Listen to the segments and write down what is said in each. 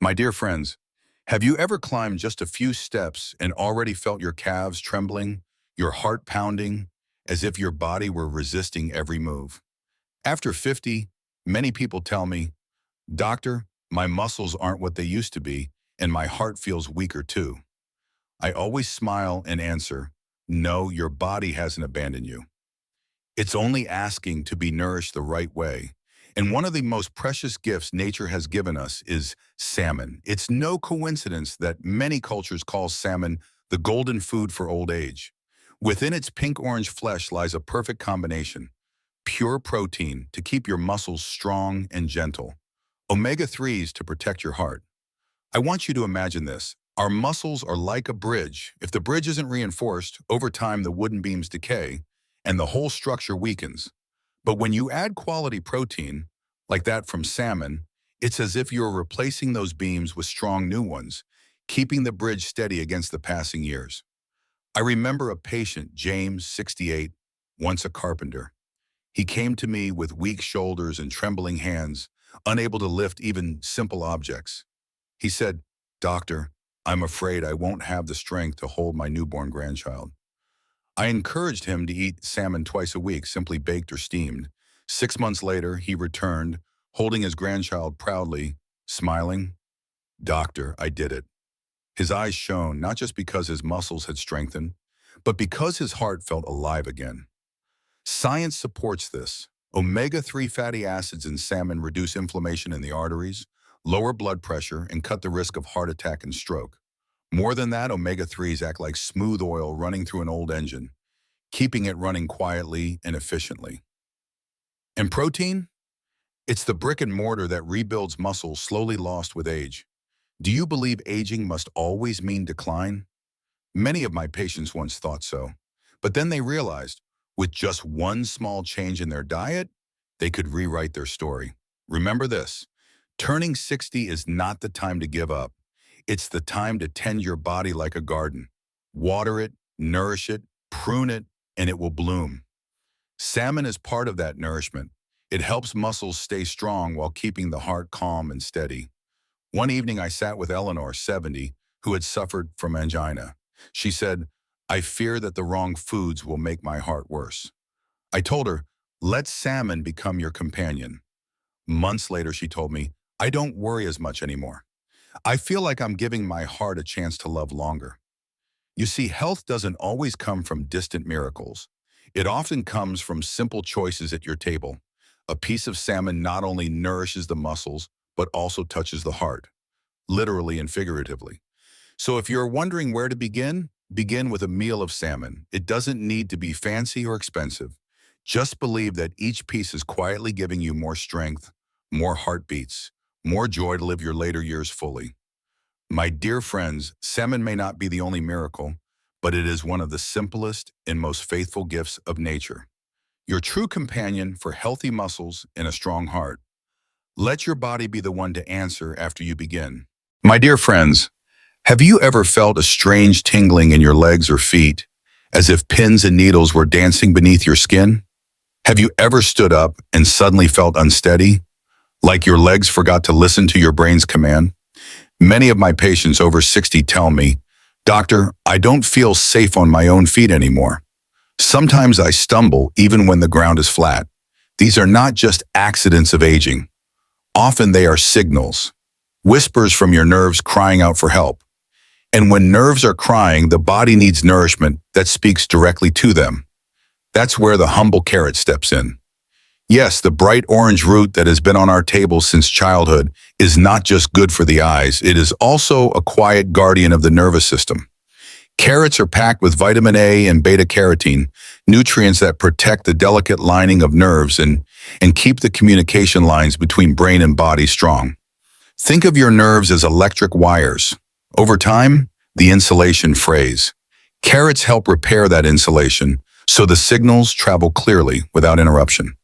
My dear friends, have you ever climbed just a few steps and already felt your calves trembling, your heart pounding, as if your body were resisting every move? After 50, many people tell me, "Doctor, my muscles aren't what they used to be, and my heart feels weaker too." I always smile and answer, "No, your body hasn't abandoned you. It's only asking to be nourished the right way." And one of the most precious gifts nature has given us is salmon. It's no coincidence that many cultures call salmon the golden food for old age. Within its pink-orange flesh lies a perfect combination: pure protein to keep your muscles strong and gentle, omega-3s to protect your heart. I want you to imagine this. Our muscles are like a bridge. If the bridge isn't reinforced, over time the wooden beams decay and the whole structure weakens. But when you add quality protein, like that from salmon, it's as if you're replacing those beams with strong new ones, keeping the bridge steady against the passing years. I remember a patient, James, 68, once a carpenter. He came to me with weak shoulders and trembling hands, unable to lift even simple objects. He said, "Doctor, I'm afraid I won't have the strength to hold my newborn grandchild." I encouraged him to eat salmon twice a week, simply baked or steamed. 6 months later, he returned, holding his grandchild proudly, smiling. "Doctor, I did it." His eyes shone, not just because his muscles had strengthened, but because his heart felt alive again. Science supports this. Omega-3 fatty acids in salmon reduce inflammation in the arteries, lower blood pressure, and cut the risk of heart attack and stroke. More than that, omega-3s act like smooth oil running through an old engine, keeping it running quietly and efficiently. And protein? It's the brick and mortar that rebuilds muscles slowly lost with age. Do you believe aging must always mean decline? Many of my patients once thought so, but then they realized with just one small change in their diet, they could rewrite their story. Remember this: turning 60 is not the time to give up. It's the time to tend your body like a garden. Water it, nourish it, prune it, and it will bloom. Salmon is part of that nourishment. It helps muscles stay strong while keeping the heart calm and steady. One evening I sat with Eleanor, 70, who had suffered from angina. She said, "I fear that the wrong foods will make my heart worse." I told her, "Let salmon become your companion." Months later, she told me, "I don't worry as much anymore. I feel like I'm giving my heart a chance to love longer." You see, health doesn't always come from distant miracles. It often comes from simple choices at your table. A piece of salmon not only nourishes the muscles, but also touches the heart, literally and figuratively. So if you're wondering where to begin, begin with a meal of salmon. It doesn't need to be fancy or expensive. Just believe that each piece is quietly giving you more strength, more heartbeats, more joy to live your later years fully. My dear friends, salmon may not be the only miracle, but it is one of the simplest and most faithful gifts of nature. Your true companion for healthy muscles and a strong heart. Let your body be the one to answer after you begin. My dear friends, have you ever felt a strange tingling in your legs or feet, as if pins and needles were dancing beneath your skin? Have you ever stood up and suddenly felt unsteady, like your legs forgot to listen to your brain's command? Many of my patients over 60 tell me, "Doctor, I don't feel safe on my own feet anymore. Sometimes I stumble even when the ground is flat." These are not just accidents of aging. Often they are signals, whispers from your nerves crying out for help. And when nerves are crying, the body needs nourishment that speaks directly to them. That's where the humble carrot steps in. Yes, the bright orange root that has been on our table since childhood is not just good for the eyes, it is also a quiet guardian of the nervous system. Carrots are packed with vitamin A and beta-carotene, nutrients that protect the delicate lining of nerves and keep the communication lines between brain and body strong. Think of your nerves as electric wires. Over time, the insulation frays. Carrots help repair that insulation so the signals travel clearly without interruption.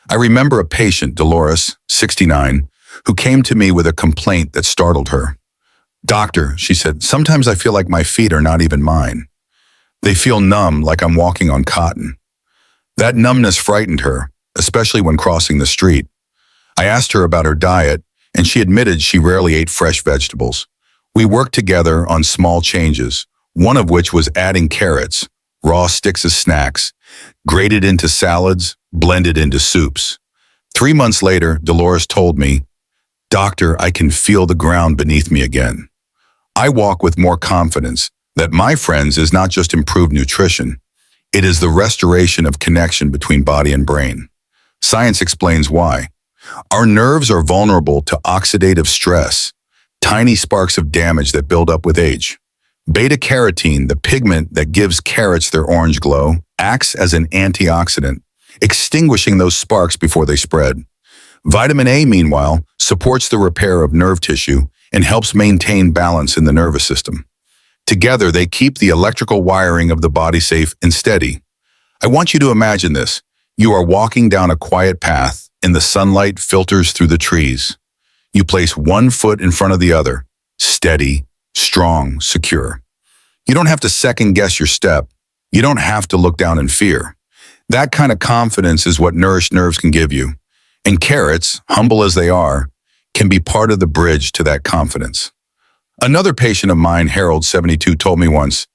I remember a patient, Dolores, 69, who came to me with a complaint that startled her. "Doctor," she said, "sometimes I feel like my feet are not even mine. They feel numb, like I'm walking on cotton." That numbness frightened her, especially when crossing the street. I asked her about her diet, and she admitted she rarely ate fresh vegetables. We worked together on small changes, one of which was adding carrots, raw sticks as snacks, grated into salads, blended into soups. 3 months later, Dolores told me, "Doctor, I can feel the ground beneath me again. I walk with more confidence that my friends is not just improved nutrition, it is the restoration of connection between body and brain." Science explains why. Our nerves are vulnerable to oxidative stress, tiny sparks of damage that build up with age. Beta-carotene, the pigment that gives carrots their orange glow, acts as an antioxidant, extinguishing those sparks before they spread. Vitamin A, meanwhile, supports the repair of nerve tissue and helps maintain balance in the nervous system. Together, they keep the electrical wiring of the body safe and steady. I want you to imagine this. You are walking down a quiet path, and the sunlight filters through the trees. You place one foot in front of the other, steady, strong, secure. You don't have to second-guess your step. You don't have to look down in fear. That kind of confidence is what nourished nerves can give you. And carrots, humble as they are, can be part of the bridge to that confidence. Another patient of mine, Harold, 72, told me once,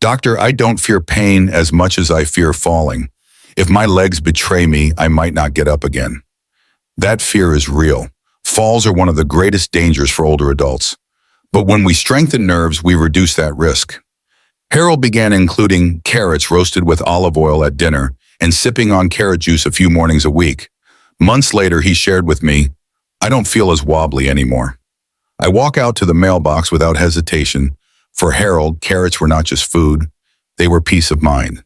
"Doctor, I don't fear pain as much as I fear falling. If my legs betray me, I might not get up again." That fear is real. Falls are one of the greatest dangers for older adults. But when we strengthen nerves, we reduce that risk. Harold began including carrots roasted with olive oil at dinner and sipping on carrot juice a few mornings a week. Months later, he shared with me, "I don't feel as wobbly anymore." I walk out to the mailbox without hesitation. For Harold, carrots were not just food, they were peace of mind.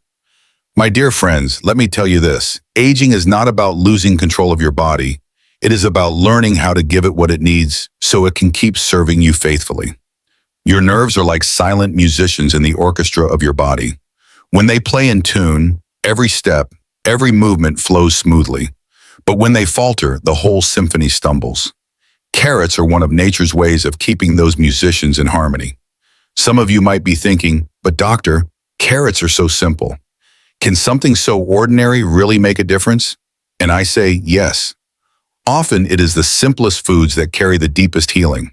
My dear friends, let me tell you this. Aging is not about losing control of your body. It is about learning how to give it what it needs so it can keep serving you faithfully. Your nerves are like silent musicians in the orchestra of your body. When they play in tune, every step, every movement flows smoothly. But when they falter, the whole symphony stumbles. Carrots are one of nature's ways of keeping those musicians in harmony. Some of you might be thinking, "But doctor, carrots are so simple. Can something so ordinary really make a difference?" And I say, yes. Often it is the simplest foods that carry the deepest healing.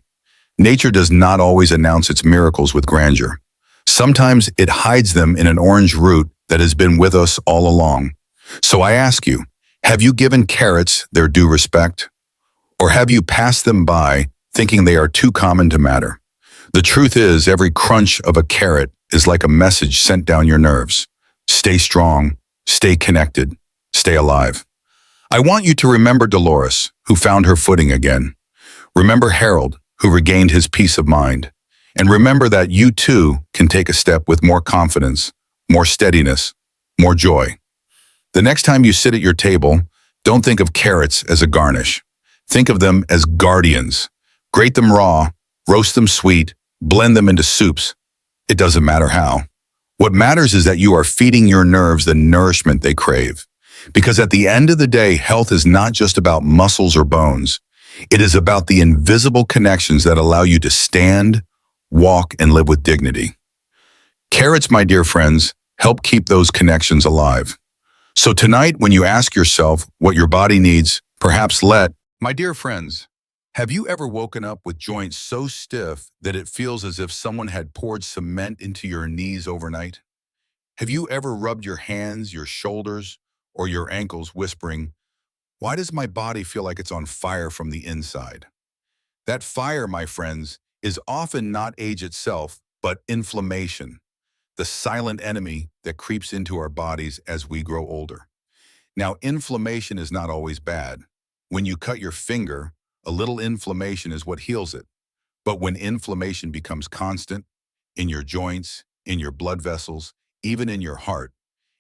Nature does not always announce its miracles with grandeur. Sometimes it hides them in an orange root that has been with us all along. So I ask you, have you given carrots their due respect? Or have you passed them by thinking they are too common to matter? The truth is, every crunch of a carrot is like a message sent down your nerves. Stay strong, stay connected, stay alive. I want you to remember Dolores, who found her footing again. Remember Harold, who regained his peace of mind. And remember that you too can take a step with more confidence, more steadiness, more joy. The next time you sit at your table, don't think of carrots as a garnish. Think of them as guardians. Grate them raw, roast them sweet, blend them into soups. It doesn't matter how. What matters is that you are feeding your nerves the nourishment they crave. Because at the end of the day, health is not just about muscles or bones. It is about the invisible connections that allow you to stand, walk, and live with dignity. Carrots, my dear friends, help keep those connections alive. So tonight, when you ask yourself what your body needs, perhaps let, my dear friends, have you ever woken up with joints so stiff that it feels as if someone had poured cement into your knees overnight? Have you ever rubbed your hands, your shoulders, or your ankles whispering, "Why does my body feel like it's on fire from the inside?" That fire, my friends, is often not age itself, but inflammation, the silent enemy that creeps into our bodies as we grow older. Now, inflammation is not always bad. When you cut your finger, a little inflammation is what heals it. But when inflammation becomes constant, in your joints, in your blood vessels, even in your heart,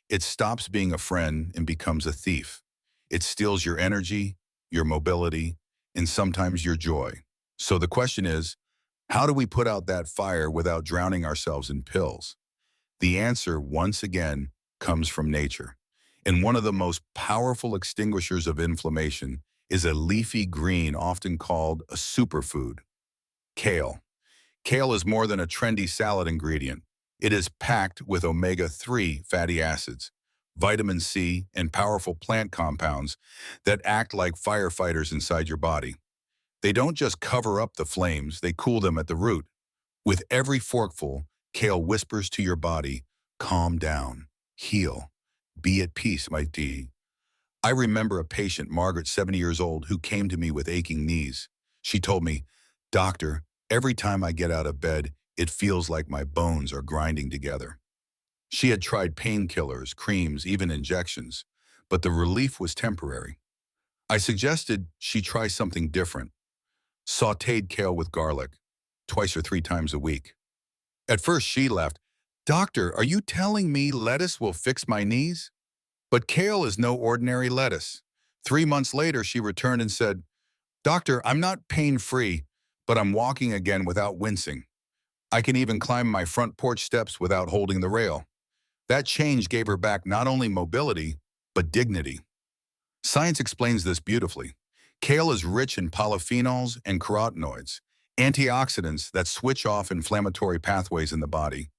it stops being a friend and becomes a thief. It steals your energy, your mobility, and sometimes your joy. So the question is, how do we put out that fire without drowning ourselves in pills? The answer, once again, comes from nature. And one of the most powerful extinguishers of inflammation is a leafy green often called a superfood, kale. Kale is more than a trendy salad ingredient. It is packed with omega-3 fatty acids, vitamin C, and powerful plant compounds that act like firefighters inside your body. They don't just cover up the flames, they cool them at the root. With every forkful, kale whispers to your body, calm down, heal, be at peace, my D. I remember a patient, Margaret, 70 years old, who came to me with aching knees. She told me, "Doctor, every time I get out of bed, it feels like my bones are grinding together." She had tried painkillers, creams, even injections, but the relief was temporary. I suggested she try something different, sautéed kale with garlic, twice or three times a week. At first she laughed, "Doctor, are you telling me lettuce will fix my knees?" But kale is no ordinary lettuce. 3 months later, she returned and said, "Doctor, I'm not pain-free, but I'm walking again without wincing. I can even climb my front porch steps without holding the rail." That change gave her back not only mobility, but dignity. Science explains this beautifully. Kale is rich in polyphenols and carotenoids, antioxidants that switch off inflammatory pathways in the body.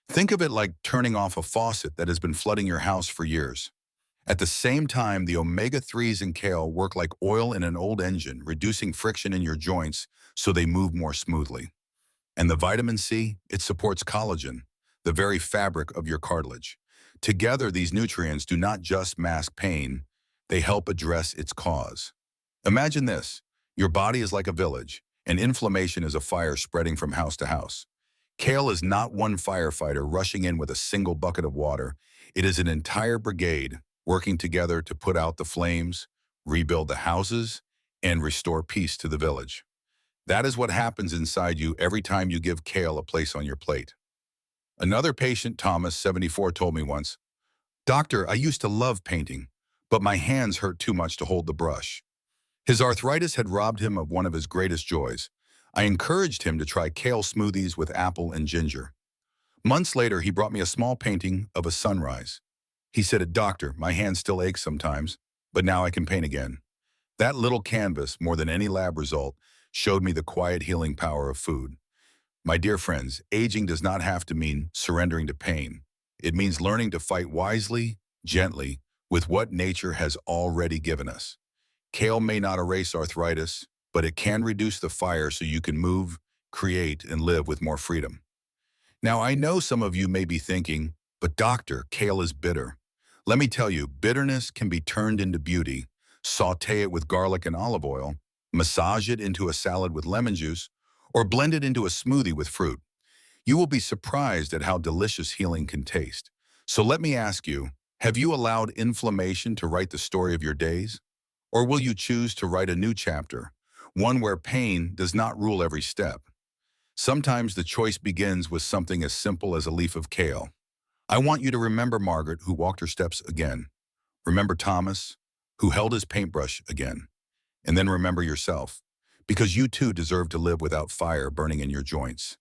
Think of it like turning off a faucet that has been flooding your house for years. At the same time, the omega-3s in kale work like oil in an old engine, reducing friction in your joints so they move more smoothly. And the vitamin C, it supports collagen, the very fabric of your cartilage. Together, these nutrients do not just mask pain, they help address its cause. Imagine this: your body is like a village, and inflammation is a fire spreading from house to house. Kale is not one firefighter rushing in with a single bucket of water. It is an entire brigade working together to put out the flames, rebuild the houses, and restore peace to the village. That is what happens inside you every time you give kale a place on your plate. Another patient, Thomas, 74, told me once, "Doctor, I used to love painting, but my hands hurt too much to hold the brush." His arthritis had robbed him of one of his greatest joys. I encouraged him to try kale smoothies with apple and ginger. Months later, he brought me a small painting of a sunrise. He said, "Doctor, my hands still ache sometimes, but now I can paint again." That little canvas, more than any lab result, showed me the quiet healing power of food. My dear friends, aging does not have to mean surrendering to pain. It means learning to fight wisely, gently, with what nature has already given us. Kale may not erase arthritis, but it can reduce the fire so you can move, create, and live with more freedom. Now, I know some of you may be thinking, "But doctor, kale is bitter." Let me tell you, bitterness can be turned into beauty. Saute it with garlic and olive oil, massage it into a salad with lemon juice, or blend it into a smoothie with fruit. You will be surprised at how delicious healing can taste. So let me ask you, have you allowed inflammation to write the story of your days? Or will you choose to write a new chapter, one where pain does not rule every step? Sometimes the choice begins with something as simple as a leaf of kale. I want you to remember Margaret, who walked her steps again. Remember Thomas, who held his paintbrush again. And then remember yourself, because you too deserve to live without fire burning in your joints.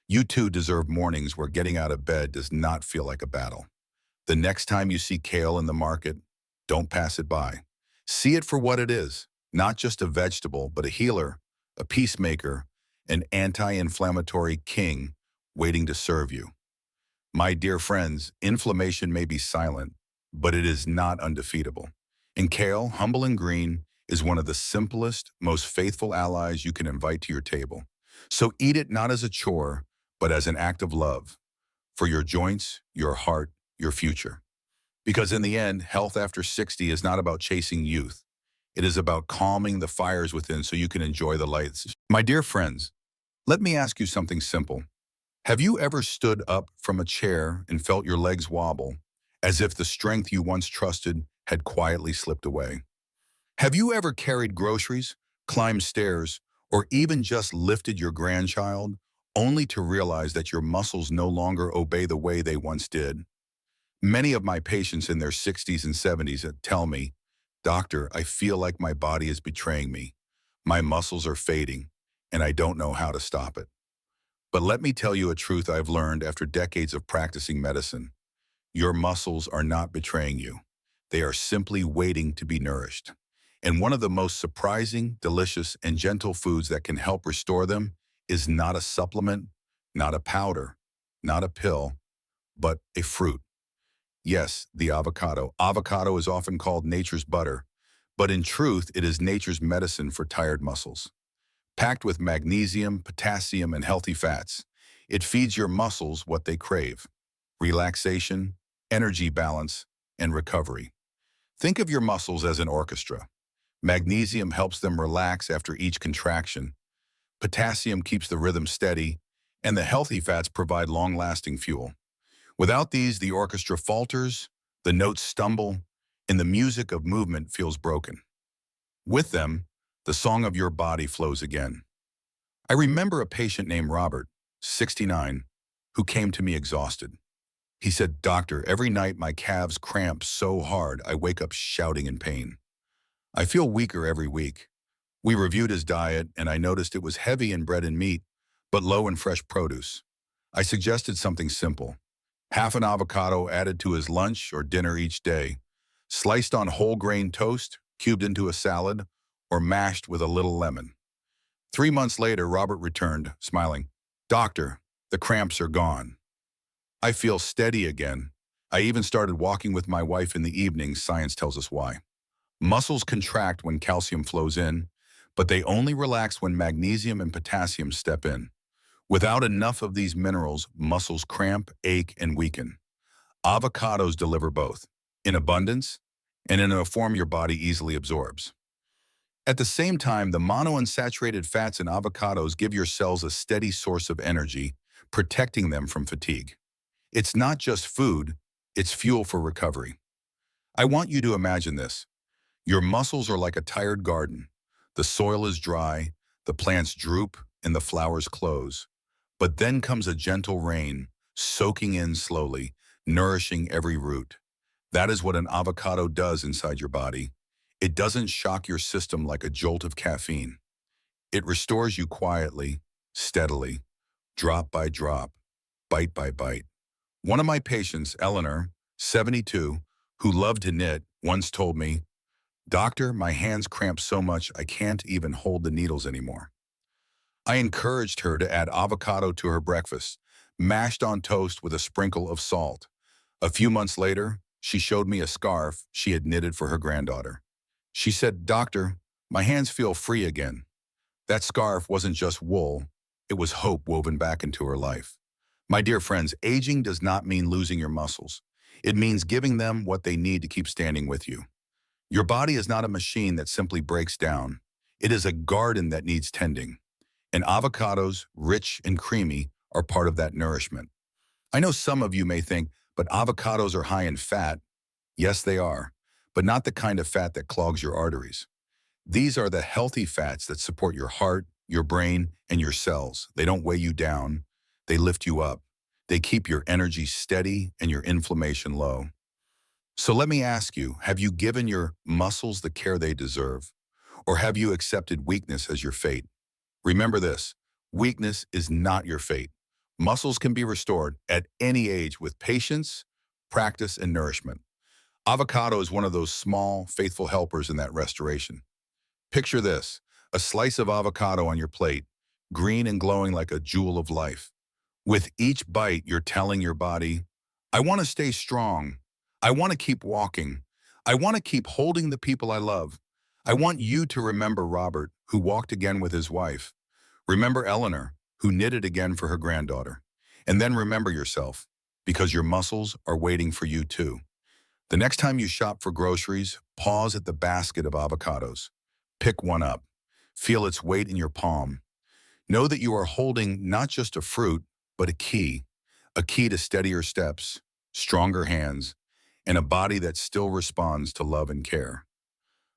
You too deserve mornings where getting out of bed does not feel like a battle. The next time you see kale in the market, don't pass it by. See it for what it is, not just a vegetable, but a healer, a peacemaker, an anti-inflammatory king waiting to serve you. My dear friends, inflammation may be silent, but it is not undefeatable. And kale, humble and green, is one of the simplest, most faithful allies you can invite to your table. So eat it not as a chore, but as an act of love for your joints, your heart, your future. Because in the end, health after 60 is not about chasing youth. It is about calming the fires within so you can enjoy the lights. My dear friends, let me ask you something simple. Have you ever stood up from a chair and felt your legs wobble, as if the strength you once trusted had quietly slipped away? Have you ever carried groceries, climbed stairs, or even just lifted your grandchild, only to realize that your muscles no longer obey the way they once did? Many of my patients in their 60s and 70s tell me, "Doctor, I feel like my body is betraying me. My muscles are fading, and I don't know how to stop it." But let me tell you a truth I've learned after decades of practicing medicine. Your muscles are not betraying you. They are simply waiting to be nourished. And one of the most surprising, delicious, and gentle foods that can help restore them is not a supplement, not a powder, not a pill, but a fruit. Yes, the avocado. Avocado is often called nature's butter, but in truth, it is nature's medicine for tired muscles. Packed with magnesium, potassium, and healthy fats, it feeds your muscles what they crave: relaxation, energy balance, and recovery. Think of your muscles as an orchestra. Magnesium helps them relax after each contraction. Potassium keeps the rhythm steady, and the healthy fats provide long-lasting fuel. Without these, the orchestra falters, the notes stumble, and the music of movement feels broken. With them, the song of your body flows again. I remember a patient named Robert, 69, who came to me exhausted. He said, "Doctor, every night my calves cramp so hard I wake up shouting in pain. I feel weaker every week." We reviewed his diet, and I noticed it was heavy in bread and meat, but low in fresh produce. I suggested something simple: half an avocado added to his lunch or dinner each day, sliced on whole grain toast, cubed into a salad, or mashed with a little lemon. 3 months later, Robert returned, smiling. "Doctor, the cramps are gone. I feel steady again. I even started walking with my wife in the evenings. Science tells us why." Muscles contract when calcium flows in, but they only relax when magnesium and potassium step in. Without enough of these minerals, muscles cramp, ache, and weaken. Avocados deliver both, in abundance and in a form your body easily absorbs. At the same time, the monounsaturated fats in avocados give your cells a steady source of energy, protecting them from fatigue. It's not just food, it's fuel for recovery. I want you to imagine this. Your muscles are like a tired garden. The soil is dry, the plants droop, and the flowers close. But then comes a gentle rain, soaking in slowly, nourishing every root. That is what an avocado does inside your body. It doesn't shock your system like a jolt of caffeine. It restores you quietly, steadily, drop by drop, bite by bite. One of my patients, Eleanor, 72, who loved to knit, once told me, "Doctor, my hands cramp so much I can't even hold the needles anymore." I encouraged her to add avocado to her breakfast, mashed on toast with a sprinkle of salt. A few months later, she showed me a scarf she had knitted for her granddaughter. She said, "Doctor, my hands feel free again." That scarf wasn't just wool, it was hope woven back into her life. My dear friends, aging does not mean losing your muscles. It means giving them what they need to keep standing with you. Your body is not a machine that simply breaks down. It is a garden that needs tending. And avocados, rich and creamy, are part of that nourishment. I know some of you may think, but avocados are high in fat. Yes, they are, but not the kind of fat that clogs your arteries. These are the healthy fats that support your heart, your brain, and your cells. They don't weigh you down. They lift you up. They keep your energy steady and your inflammation low. So let me ask you, have you given your muscles the care they deserve? Or have you accepted weakness as your fate? Remember this, weakness is not your fate. Muscles can be restored at any age with patience, practice, and nourishment. Avocado is one of those small, faithful helpers in that restoration. Picture this, a slice of avocado on your plate, green and glowing like a jewel of life. With each bite, you're telling your body, "I want to stay strong. I want to keep walking. I want to keep holding the people I love." I want you to remember Robert, who walked again with his wife. Remember Eleanor, who knitted again for her granddaughter. And then remember yourself, because your muscles are waiting for you too. The next time you shop for groceries, pause at the basket of avocados. Pick one up. Feel its weight in your palm. Know that you are holding not just a fruit, but a key to steadier steps, stronger hands, and a body that still responds to love and care.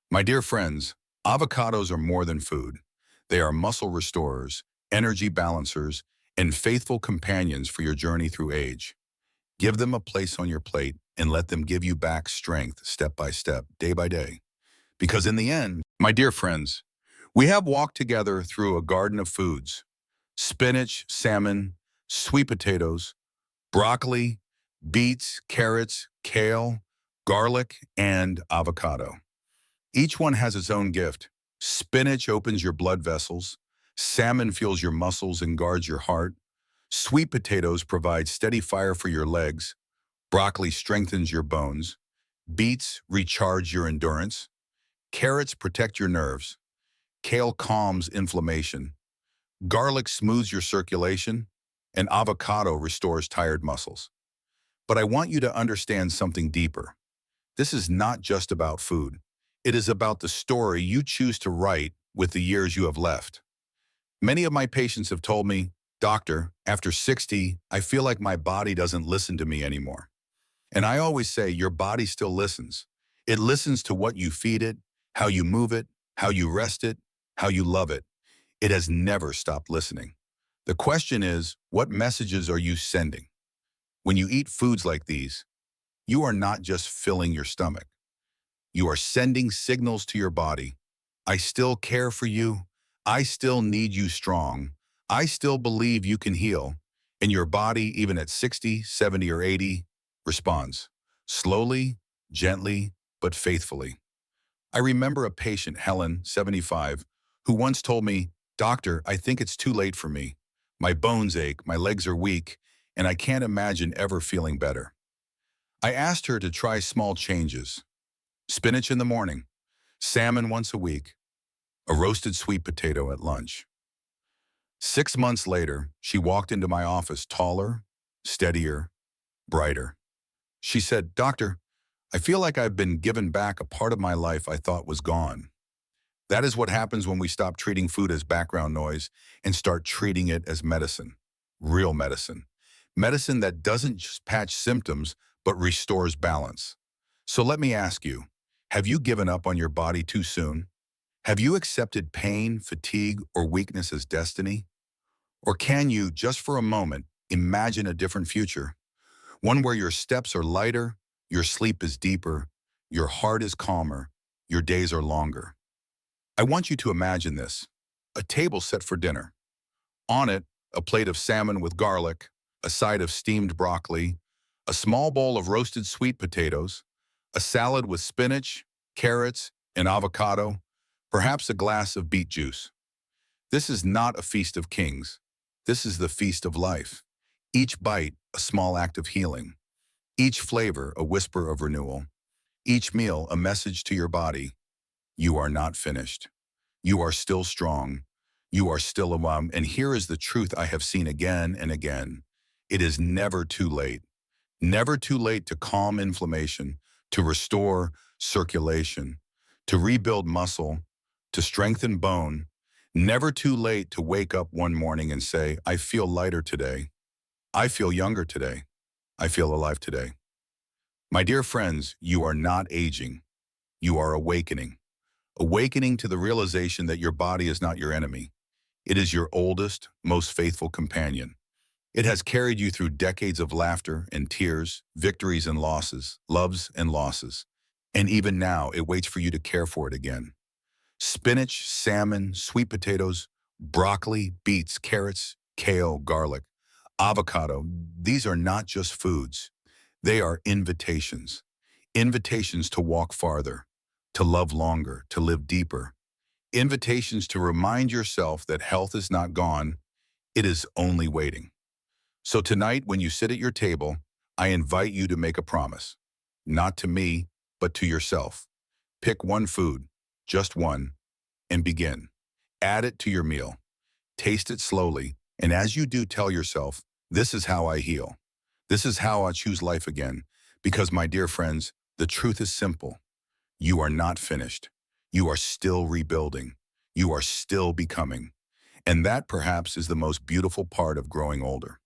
My dear friends, avocados are more than food. They are muscle restorers, energy balancers, and faithful companions for your journey through age. Give them a place on your plate and let them give you back strength step by step, day by day. Because in the end, my dear friends, we have walked together through a garden of foods: spinach, salmon, sweet potatoes, broccoli, beets, carrots, kale, garlic, and avocado. Each one has its own gift. Spinach opens your blood vessels. Salmon fuels your muscles and guards your heart. Sweet potatoes provide steady fire for your legs. Broccoli strengthens your bones. Beets recharge your endurance. Carrots protect your nerves. Kale calms inflammation. Garlic smooths your circulation, and avocado restores tired muscles. But I want you to understand something deeper. This is not just about food. It is about the story you choose to write with the years you have left. Many of my patients have told me, "Doctor, after 60, I feel like my body doesn't listen to me anymore." And I always say, your body still listens. It listens to what you feed it, how you move it, how you rest it, how you love it. It has never stopped listening. The question is, what messages are you sending? When you eat foods like these, you are not just filling your stomach. You are sending signals to your body. I still care for you. I still need you strong. I still believe you can heal. And your body, even at 60, 70, or 80, responds. Slowly, gently, but faithfully. I remember a patient, Helen, 75, who once told me, "Doctor, I think it's too late for me. My bones ache, my legs are weak, and I can't imagine ever feeling better." I asked her to try small changes. Spinach in the morning, salmon once a week, a roasted sweet potato at lunch. 6 months later, she walked into my office taller, steadier, brighter. She said, "Doctor, I feel like I've been given back a part of my life I thought was gone." That is what happens when we stop treating food as background noise and start treating it as medicine. Real medicine. Medicine that doesn't just patch symptoms, but restores balance. So let me ask you, have you given up on your body too soon? Have you accepted pain, fatigue, or weakness as destiny? Or can you, just for a moment, imagine a different future? One where your steps are lighter, your sleep is deeper, your heart is calmer, your days are longer. I want you to imagine this. A table set for dinner. On it, a plate of salmon with garlic, a side of steamed broccoli, a small bowl of roasted sweet potatoes, a salad with spinach, carrots, and avocado, perhaps a glass of beet juice. This is not a feast of kings. This is the feast of life. Each bite, a small act of healing. Each flavor, a whisper of renewal. Each meal, a message to your body. You are not finished. You are still strong. You are still a mom. And here is the truth I have seen again and again. It is never too late. Never too late to calm inflammation, to restore circulation, to rebuild muscle, to strengthen bone. Never too late to wake up one morning and say, "I feel lighter today. I feel younger today. I feel alive today." My dear friends, you are not aging. You are awakening. Awakening to the realization that your body is not your enemy. It is your oldest, most faithful companion. It has carried you through decades of laughter and tears, victories and losses, loves and losses. And even now, it waits for you to care for it again. Spinach, salmon, sweet potatoes, broccoli, beets, carrots, kale, garlic, avocado. These are not just foods. They are invitations. Invitations to walk farther, to love longer, to live deeper. Invitations to remind yourself that health is not gone, it is only waiting. So tonight, when you sit at your table, I invite you to make a promise. Not to me, but to yourself. Pick one food, just one, and begin. Add it to your meal. Taste it slowly, and as you do, tell yourself, "This is how I heal. This is how I choose life again." Because, my dear friends, the truth is simple. You are not finished. You are still rebuilding. You are still becoming. And that perhaps is the most beautiful part of growing older.